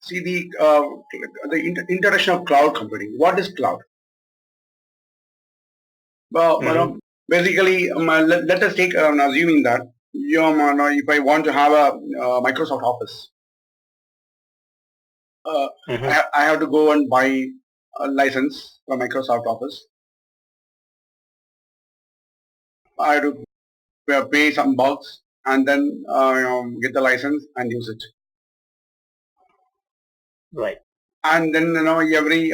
see the introduction of cloud computing. What is cloud? Well, basically, let us take assuming that if I want to have a Microsoft Office, I have to go and buy a license for Microsoft Office. I have to pay some bucks and then get the license and use it. Right. And then every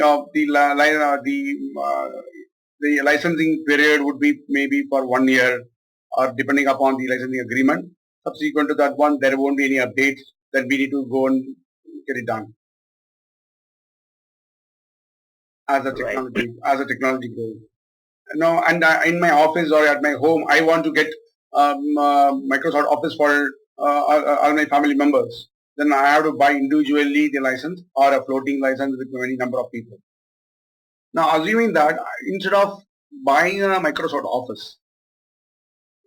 the licensing period would be maybe for 1 year, or depending upon the licensing agreement. Subsequent to that one, there won't be any updates. Then we need to go and get it done as a technology goes. And in my office or at my home, I want to get Microsoft Office for all my family members. Then I have to buy individually the license or a floating license with many number of people. Now, assuming that instead of buying a Microsoft Office,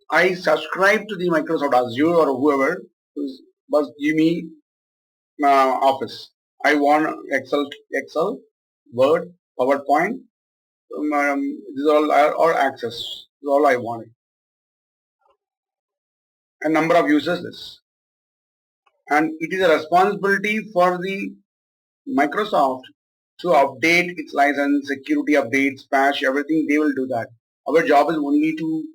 I subscribe to the Microsoft Azure or whoever must give me Office. I want Excel, Word, PowerPoint. This is all access. This is all I wanted. A number of users this. And it is a responsibility for the Microsoft to update its license, security updates, patch, everything. They will do that. Our job is only to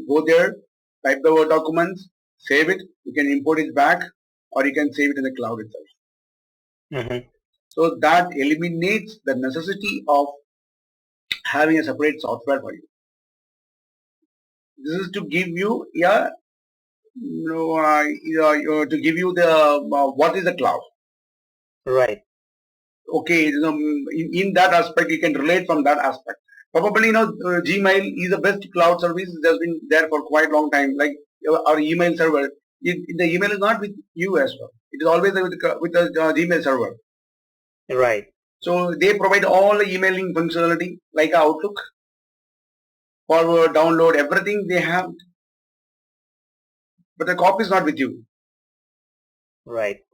go there, type the Word documents, save it. You can import it back, or you can save it in the cloud itself. So that eliminates the necessity of having a separate software for you. This is to give you to give you the what is the cloud. Right. Okay, in that aspect, you can relate from that aspect. Probably, Gmail is the best cloud service that has been there for quite a long time. Like our email server, the email is not with you as well. It is always with the Gmail server. Right. So they provide all the emailing functionality like Outlook, forward, download, everything they have. But the copy is not with you. Right.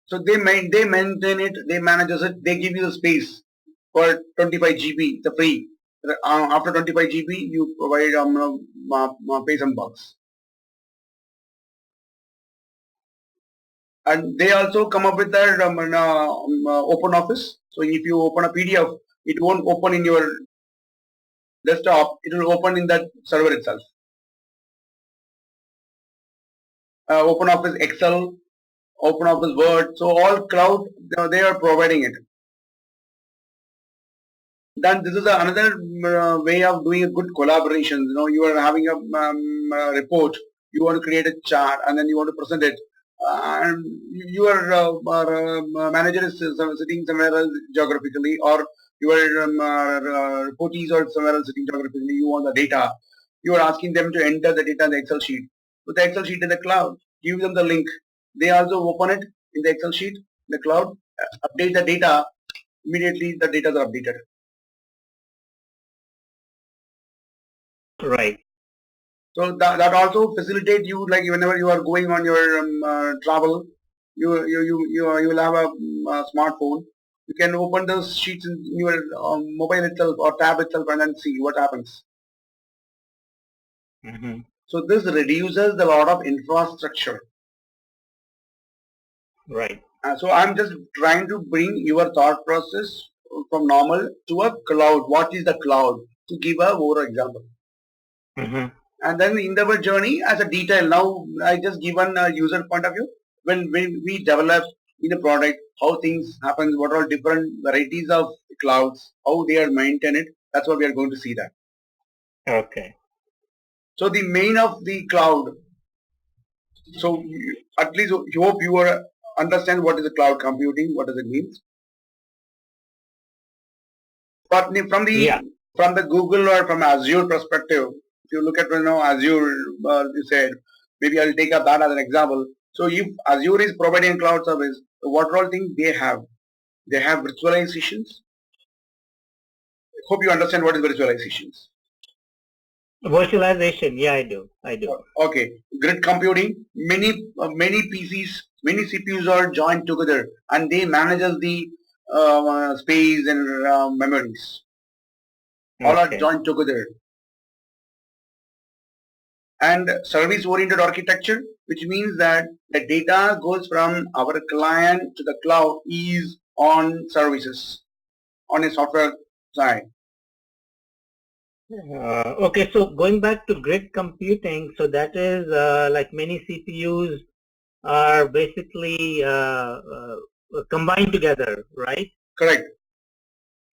So they maintain it, they manage it, they give you the space for 25 GB, the free. After 25 GB, you provide pay some bucks. And they also come up with their open office. So if you open a PDF, it won't open in your desktop, it will open in that server itself. Open Office Excel, Open Office Word, so all cloud, they are providing it. Then this is another way of doing a good collaboration. You are having a report, you want to create a chart, and then you want to present it. And your manager is sitting somewhere else geographically, or your reportees are somewhere else sitting geographically. You want the data. You are asking them to enter the data in the Excel sheet. Put the Excel sheet in the cloud. Give them the link. They also open it in the Excel sheet, in the cloud, update the data. Immediately the data are updated. Right. So that also facilitate you, like whenever you are going on your travel, you will have a smartphone. You can open those sheets in your mobile itself or tab itself and then see what happens. So this reduces the lot of infrastructure. Right. So I'm just trying to bring your thought process from normal to a cloud. What is the cloud? To give a more example. And then in our journey as a detail, now I just given a user point of view. When we develop in a product, how things happen, what are different varieties of clouds, how they are maintained, that's what we are going to see that. Okay. So the main of the cloud, so at least you hope you understand what is the cloud computing, what does it mean. But from the Google or from Azure perspective, if you look at Azure, you said, maybe I'll take up that as an example. So if Azure is providing cloud service, what all things they have? They have virtualizations. Hope you understand what is virtualizations. Virtualization, yeah, I do. Okay, grid computing, many PCs many CPUs are joined together and they manages the space and memories. All are Okay. joined together. And service-oriented architecture, which means that the data goes from our client to the cloud is on services, on a software side. Okay, so going back to grid computing, so that is like many CPUs are basically combined together, right? Correct.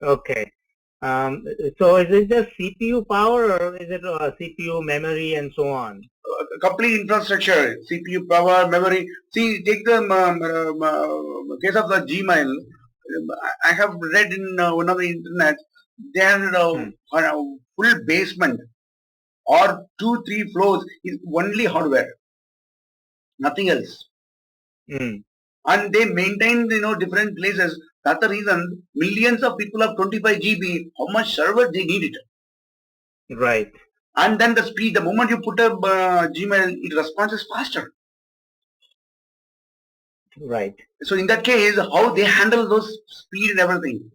Okay. So is it just CPU power or is it CPU memory and so on? Complete infrastructure, CPU power, memory. See, take the case of the Gmail. I have read in one of the internet, they are on a full basement or 2-3 floors is only hardware, nothing else. And they maintain different places. That's the reason millions of people have 25 GB. How much server they need it? Right. And then the speed. The moment you put a Gmail, it responds faster. Right. So in that case, how they handle those speed and everything.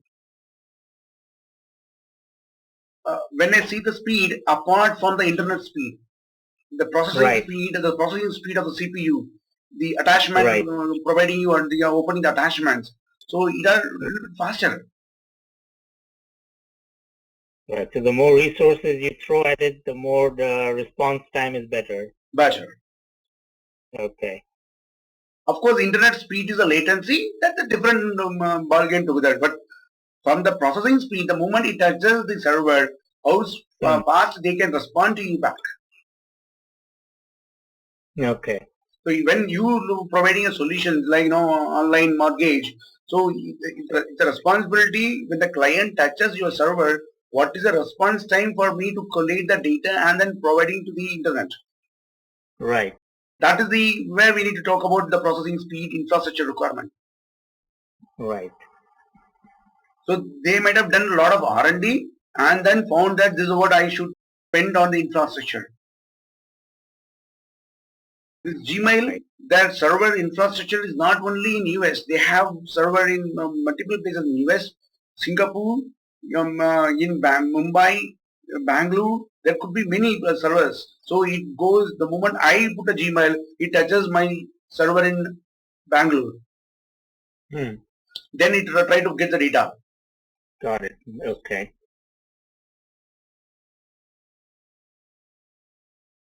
When I see the speed apart from the internet speed, the processing speed, the processing speed of the CPU, the attachment providing you and the opening the attachments, so it are a little bit faster. Right. So the more resources you throw at it, the more the response time is better. Better. Okay. Of course, internet speed is a latency. That's a different ballgame together. But from the processing speed, the moment it touches the server, how fast they can respond to you back. Okay. So when you providing a solution like online mortgage, so it's a responsibility when the client touches your server. What is the response time for me to collate the data and then providing to the internet? Right. That is the where we need to talk about the processing speed infrastructure requirement. Right. So they might have done a lot of R&D and then found that this is what I should spend on the infrastructure. With Gmail, their server infrastructure is not only in US. They have server in multiple places in US, Singapore, in Mumbai, Bangalore. There could be many servers. So it goes, the moment I put a Gmail, it touches my server in Bangalore. Then it try to get the data. Got it. Okay.